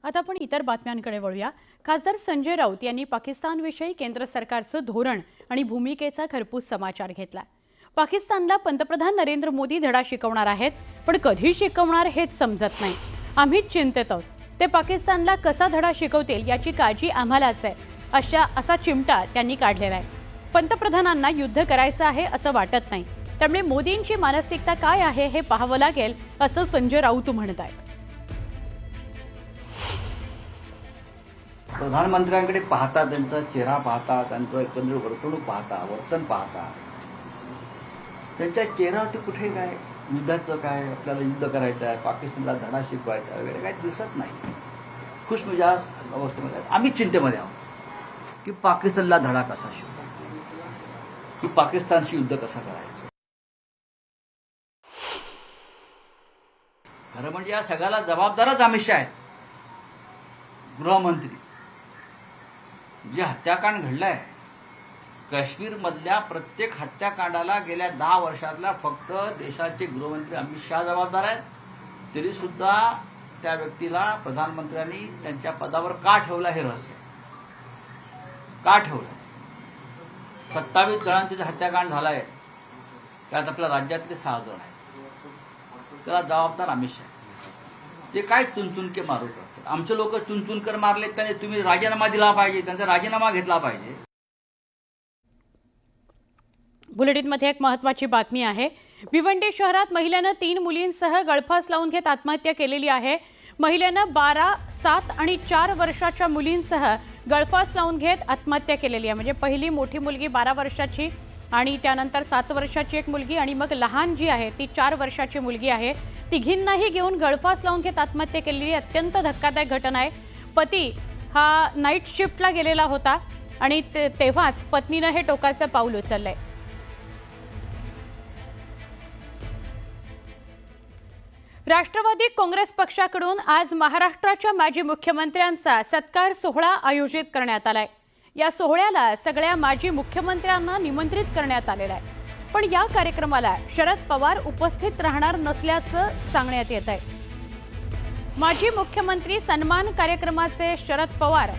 आता आपण इतर बातम्यांकडे वळूया। खासदार संजय राऊत यांनी पाकिस्तानविषयी केंद्र सरकारचं धोरण आणि भूमिकेचा खरपूस समाचार घेतला। पाकिस्तानला पंतप्रधान नरेंद्र मोदी धडा शिकवणार आहेत, पण कधी शिकवणार हेच समजत नाही। आम्हीच चिंतेत आहोत, ते पाकिस्तानला कसा धडा शिकवतील याची काळजी आम्हालाच आहे, असा चिमटा त्यांनी काढलेला आहे। पंतप्रधानांना युद्ध करायचं आहे असं वाटत नाही, त्यामुळे मोदींची मानसिकता काय आहे हे पाहावं लागेल, असं संजय राऊत म्हणतात। प्रधानमंत्र्यांकडे पाहता, त्यांचा चेहरा पाहता, त्यांचं एकंदर वर्तणूक पाहता, वर्तन पाहता, त्यांच्या चेहऱ्यावरती कुठे काय युद्धाचं काय, आपल्याला युद्ध करायचं आहे, पाकिस्तानला धडा शिकवायचा आहे वगैरे काही दिसत नाही। खुशमिजाज अवस्थेमध्ये आम्ही चिंतेमध्ये आहोत की पाकिस्तानला धडा कसा शिकवायचा, की पाकिस्तानशी युद्ध कसं करायचं। खरं म्हणजे या सगळ्याला जबाबदारच अमित शहा आहेत, गृहमंत्री। जे हत्याकांड घडलंय, काश्मीरमधल्या प्रत्येक हत्याकांडाला गेल्या 10 वर्षातल्या फक्त देशाचे गृहमंत्री अमित शहा जबाबदार आहेत। तरी सुद्धा त्या व्यक्तीला प्रधानमंत्र्यांनी त्यांच्या पदावर का ठेवला हे रहस्य, का ठेवलं। 27 जणांचे जे हत्याकांड झालंय त्यात आपल्या राज्यातले 6 जण आहेत, त्याला जबाबदार अमित शहा। ते काय चुनचुनके मारू करतात। आमचे लोक चुनचुनकर मारले, त्याने तुम्ही राजीनामा दिला पाहिजे, त्यांचा राजीनामा घेतला पाहिजे। बुलेटिनमध्ये एक महत्त्वाची बातमी आहे। भिवंडी शहरात महिलेनं 3 मुलींसह गळफास लावून घेत आत्महत्या केलेली आहे। महिलेनं 12, 7 आणि 4 वर्षाच्या मुलींसह गळफास लावून घेत आत्महत्या केलेली आहे। म्हणजे पहिली मोठी मुलगी 12 वर्षाची आणि त्यानंतर 7 वर्षाची एक मुलगी आणि मग लहान जी आहे ती 4 वर्षाची मुलगी आहे। तिघींनाही घेऊन गळफास लावून घेत आत्महत्या केलेली अत्यंत धक्कादायक घटना आहे। पती हा नाईट शिफ्टला गेलेला होता आणि तेव्हाच पत्नीनं हे टोकाचं पाऊल उचललंय। राष्ट्रवादी काँग्रेस पक्षाकडून आज महाराष्ट्राच्या माजी मुख्यमंत्र्यांचा सत्कार सोहळा आयोजित करण्यात आलाय। या सोहळ्याला सगळ्या माजी मुख्यमंत्र्यांना निमंत्रित करण्यात आलेलं आहे, पण या कार्यक्रमाला शरद पवार उपस्थित राहणार नसल्याचं सांगण्यात येत आहे। माजी मुख्यमंत्री सन्मान कार्यक्रमाचे शरद पवार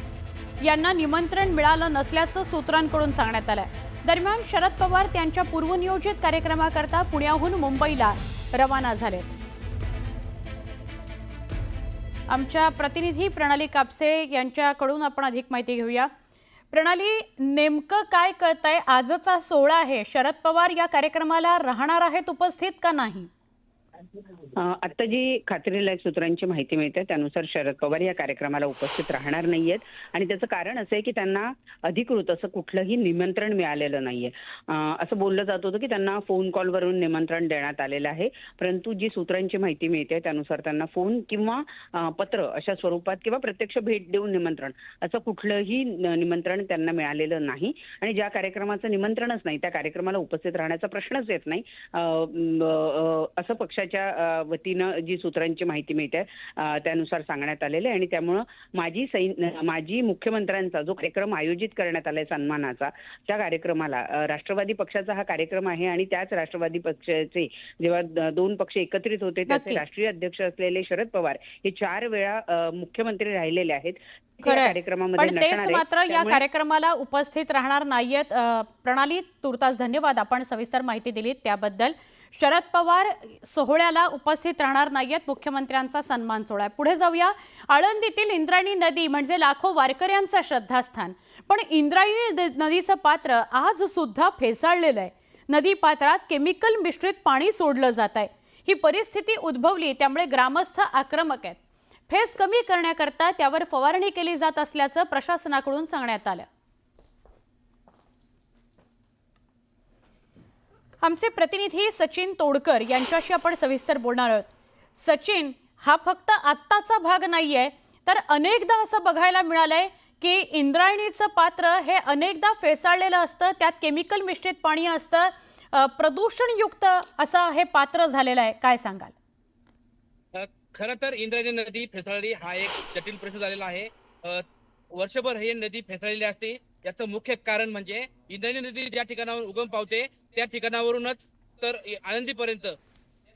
यांना निमंत्रण मिळालं नसल्याचं सूत्रांकडून सांगण्यात आलं। दरम्यान शरद पवार त्यांच्या पूर्वनियोजित कार्यक्रमाकरता पुण्याहून मुंबईला रवाना झालेत। आमच्या प्रतिनिधी प्रणाली कापसे यांच्याकडून आपण अधिक माहिती घेऊया। प्रणाली, नेमकं काय कळतंय? आजचा सोहळा आहे, शरद पवार या कार्यक्रमाला राहणार आहेत उपस्थित का नाही? आता जी खात्रीलायक सूत्रांची माहिती मिळते त्यानुसार शरद पवार या कार्यक्रमाला उपस्थित राहणार नाहीयेत आणि त्याचं कारण असं आहे की त्यांना अधिकृत असं कुठलंही निमंत्रण मिळालेलं नाहीये। असं बोललं जात होतं की त्यांना फोन कॉलवरून निमंत्रण देण्यात आलेलं आहे, परंतु जी सूत्रांची माहिती मिळते त्यानुसार त्यांना फोन किंवा पत्र अशा स्वरूपात किंवा प्रत्यक्ष भेट देऊन निमंत्रण असं कुठलंही निमंत्रण त्यांना मिळालेलं नाही आणि ज्या कार्यक्रमाचं निमंत्रणच नाही त्या कार्यक्रमाला उपस्थित राहण्याचा प्रश्नच येत नाही, असं पक्षाच्या वतीनं जी सूत्रांची माहिती मिळते त्यानुसार सांगण्यात आलेले आणि त्यामुळं माजी मुख्यमंत्र्यांचा जो कार्यक्रम आयोजित करण्यात आलाय सन्मानाचा, त्या कार्यक्रमाला राष्ट्रवादी पक्षाचा हा कार्यक्रम आहे आणि त्याच राष्ट्रवादी पक्षाचे जेव्हा 2 पक्ष एकत्रित होते त्याचे राष्ट्रीय अध्यक्ष असलेले शरद पवार हे 4 वेळा मुख्यमंत्री राहिलेले आहेत। पण तेच मात्र या कार्यक्रमाला उपस्थित राहणार नाहीयेत। प्रणाली, तुर्तास धन्यवाद, आपण सविस्तर माहिती दिलीत त्याबद्दल। शरद पवार सोहळ्याला उपस्थित राहणार नाहीयेत, मुख्यमंत्र्यांचा सन्मान सोहळा। पुढे जाऊया। आळंदीतील इंद्रायणी नदी म्हणजे लाखो वारकऱ्यांचं श्रद्धास्थान, पण इंद्रायणी नदीचं पात्र आज सुद्धा फेसाळलेलं आहे। नदी पात्रात केमिकल मिश्रित पाणी सोडलं जात आहे। ही परिस्थिती उद्भवली त्यामुळे ग्रामस्थ आक्रमक आहेत। फेस कमी करण्याकरता त्यावर फवारणी केली जात असल्याचं प्रशासनाकडून सांगण्यात आलं। आमचे प्रतिनिधी सचिन तोडकर यांच्याशी आपण सविस्तर बोलणार आहोत। सचिन, हा फक्त आत्ताचा भाग नाहीये, तर अनेकदा असं बघायला मिळालंय की इंद्रायणीचं पात्र हे अनेकदा फेसाळलेलं असतं, त्यात केमिकल मिश्रित पाणी असतं, प्रदूषणयुक्त असं हे पात्र झालेलं आहे, काय सांगाल? खरं तर इंद्रायणी नदी फेसाळली हा एक जटिल प्रश्न झालेला आहे। वर्षभर ही नदी फेसाळलेली असते, याचं मुख्य कारण म्हणजे इंद्रायणी नदी ज्या ठिकाणावर उगम पावते त्या ठिकाणावरूनच तर आळंदीपर्यंत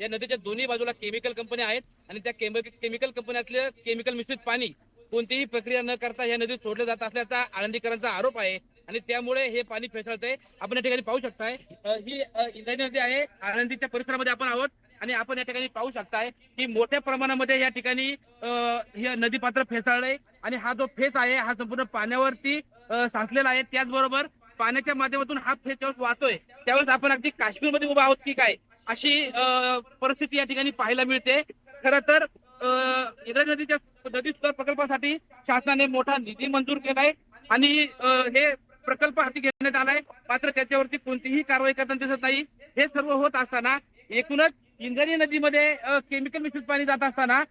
या नदीच्या दोन्ही बाजूला केमिकल कंपन्या आहेत आणि त्या केमिकल कंपन्यातले केमिकल मिश्रित पाणी कोणतीही प्रक्रिया न करता या नदीत सोडलं जात असल्याचा आळंदीकरांचा आरोप आहे आणि त्यामुळे हे पाणी फेसळतंय. आपण या ठिकाणी पाहू शकताय ही इंद्रायणी नदी आहे. आळंदीच्या परिसरामध्ये आपण आहोत आणि आपण या ठिकाणी पाहू शकताय की मोठ्या प्रमाणामध्ये या ठिकाणी हे नदी पात्र फेसाळलंय आणि हा जो फेस आहे हा संपूर्ण पाण्यावरती साचलेला आहे. त्याचबरोबर पाण्याच्या माध्यमातून हा फेस जेव्हा वाहतोय त्यावेळेस आपण अगदी काश्मीरमध्ये उभा आहोत की काय अशी परिस्थिती या ठिकाणी पाहायला मिळते. खरं तर इंद्रायणी नदीच्या नदी सुधार प्रकल्पासाठी शासनाने मोठा निधी मंजूर केलाय आणि हे प्रकल्प हाती घेण्यात आलाय. मात्र त्याच्यावरती कोणतीही कारवाई करताना दिसत नाही. हे सर्व होत असताना एकूणच इंद्रायणी नदीमध्ये केमिकल मिश्रित पाणी जात असताना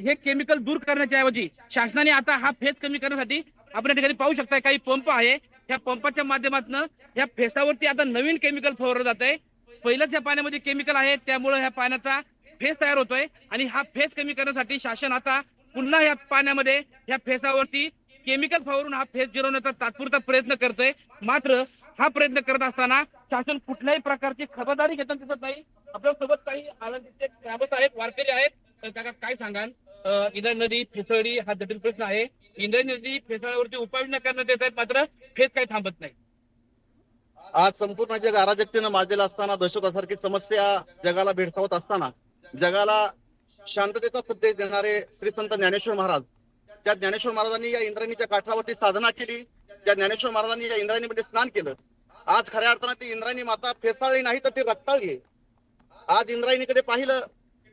हे केमिकल दूर करण्याच्या ऐवजी शासनाने आता हा फेस कमी करण्यासाठी आपण या ठिकाणी पाहू शकता काही पंप आहे. या पंपाच्या माध्यमातून या फेसावरती आता नवीन केमिकल फवारलं जात आहे. पहिलंच या पाण्यामध्ये केमिकल आहे त्यामुळे ह्या पाण्याचा फेस तयार होतोय आणि हा फेस कमी करण्यासाठी शासन आता पुन्हा या पाण्यामध्ये या फेसावरती केमिकल फवारून हा फेस जिरवण्याचा तात्पुरता प्रयत्न करतोय. मात्र हा प्रयत्न करत असताना शासन कुठल्याही प्रकारची खबरदारी घेताना दिसत नाही. आपल्यासोबत काही आनंदीचे ग्रामस्थ आहेत, वारकरी आहेत. काका काय सांगाल, इंद्रायणी नदी फेसळली हा जटिल प्रश्न आहे. इंद्रायणी नदी फेसळ्यावरती उपाययोजना करण्यात येत आहेत मात्र फेस काही थांबत नाही. आज संपूर्ण जग अराजकतेनं माजलेलं असताना, दहशतवादासारखी समस्या जगाला भेडसावत असताना, जगाला शांततेचा संदेश देणारे श्री संत ज्ञानेश्वर महाराज, त्या ज्ञानेश्वर महाराजांनी या इंद्रायणीच्या काठावरती साधना केली. त्या ज्ञानेश्वर महाराजांनी या इंद्रायणीमध्ये स्नान केलं. आज खऱ्या अर्थानं ती इंद्रायणी माता फेसाळली नाही तर ती रक्ताळली आहे. आज इंद्रायणीकडे पाहिलं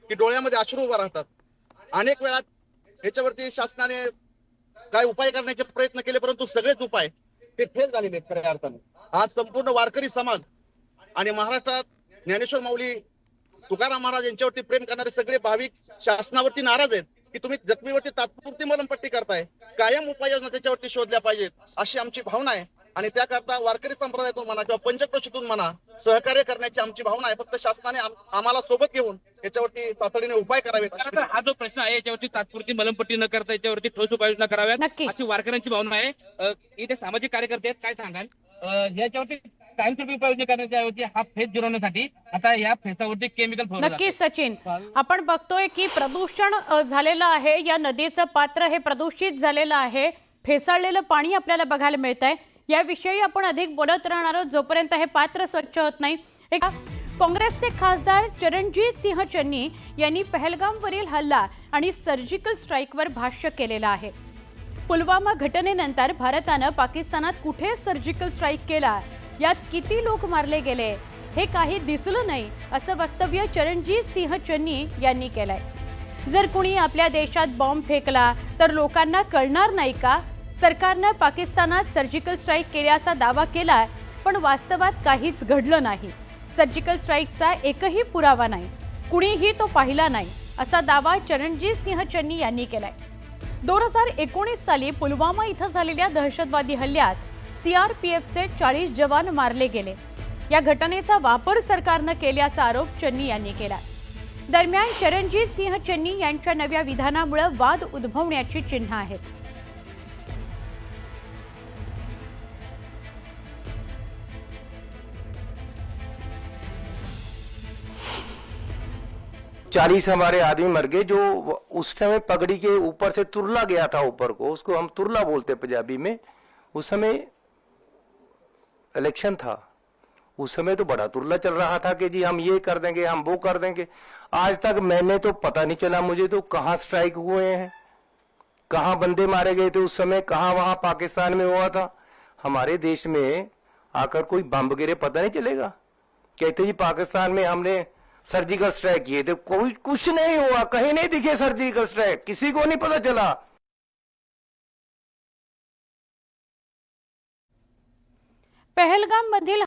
की डोळ्यामध्ये अश्रू उभा राहतात. अनेक वेळा ह्याच्यावरती शासनाने काय उपाय करण्याचे प्रयत्न केले परंतु सगळेच उपाय ते फेल झालेले आहेत खऱ्या अर्थानं. आज संपूर्ण वारकरी समाज आणि महाराष्ट्रात ज्ञानेश्वर माऊली तुकाराम महाराज यांच्यावरती प्रेम करणारे सगळे भाविक शासनावरती नाराज आहेत की तुम्ही जखमीवरती तात्पुरती मलमपट्टी करताय. कायम उपाययोजना त्याच्यावरती शोधल्या पाहिजेत अशी आमची भावना आहे आणि त्याकरता वारकरी संप्रदायातून म्हणा किंवा पंचक्रोशीतून म्हणा सहकार्य करण्याची आमची भावना आहे. फक्त शासनाने आम्हाला सोबत घेऊन याच्यावरती तातडीने उपाय करावेत. हा जो प्रश्न आहे याच्यावरती तात्पुरती मलमपट्टी न करता याच्यावरती ठोस उपाययोजना कराव्यात नक्की. अशी वारकऱ्यांची भावना आहे. इथे सामाजिक कार्यकर्ते आहेत, काय सांगाल याच्यावरती कायमस्वरूपी उपाययोजना करण्याच्या ऐवजी हा फेस जिरवण्यासाठी आता या फेसावरती केमिकल फवारलं नक्की जातंय. सचिन, आपण बघतोय की प्रदूषण झालेलं आहे. या नदीचं पात्र हे प्रदूषित झालेलं आहे. फेसाळलेलं पाणी आपल्याला बघायला मिळतंय. याविषयी आपण अधिक बोलत राहणार आहोत जोपर्यंत हे पात्र स्वच्छ होत नाही. काँग्रेसचे खासदार चरणजीत सिंह चन्नी यांनी पहलगामवरील हल्ला आणि सर्जिकल स्ट्राईकवर भाष्य केलेलं आहे. पुलवामा घटनेनंतर भारतानं पाकिस्तानात कुठे सर्जिकल स्ट्राईक केला, यात किती लोक मारले गेले हे काही दिसलं नाही असं वक्तव्य चरणजीत सिंह चन्नी यांनी केलंय. जर कुणी आपल्या देशात बॉम्ब फेकला तर लोकांना कळणार नाही का? सरकारनं पाकिस्तानात सर्जिकल स्ट्राईक केल्याचा दावा केला पण वास्तवात काहीच घडलं नाही. सर्जिकल स्ट्राईकचा एकही पुरावा नाही, कुणीही तो पाहिला नाही असा दावा चरणजीत सिंह चन्नी यांनी केलाय. 2019 साली पुलवामा इथं झालेल्या दहशतवादी हल्ल्यात CRPFचे 40 जवान मारले गेले. या घटनेचा वापर सरकारनं केल्याचा आरोप चन्नी यांनी केला. दरम्यान चरणजीत सिंह चन्नी यांच्या नव्या विधानामुळे वाद उद्भवण्याची चिन्ह आहेत. चालीस हमारे आदमी मर गए जो उस समय पगड़ी के ऊपर से तुरला गया था ऊपर को, उसको हम तुरला बोलते पंजाबी में. उस समय इलेक्शन था, उस समय तो बड़ा तुरला चल रहा था कि जी हम ये कर देंगे, हम वो कर देंगे. आज तक मैंने तो पता नहीं चला मुझे तो कहाँ स्ट्राइक हुए हैं, कहाँ बंदे मारे गए थे उस समय, कहाँ वहां पाकिस्तान में हुआ था. हमारे देश में आकर कोई बम गिरे पता नहीं चलेगा. कहते जी पाकिस्तान में हमने सर्जिकल स्ट्राइक किए थे, कोई कुछ नहीं हुआ, कहीं नहीं दिखे सर्जिकल स्ट्राइक, किसी को नहीं पता चला. पहलगाम मधील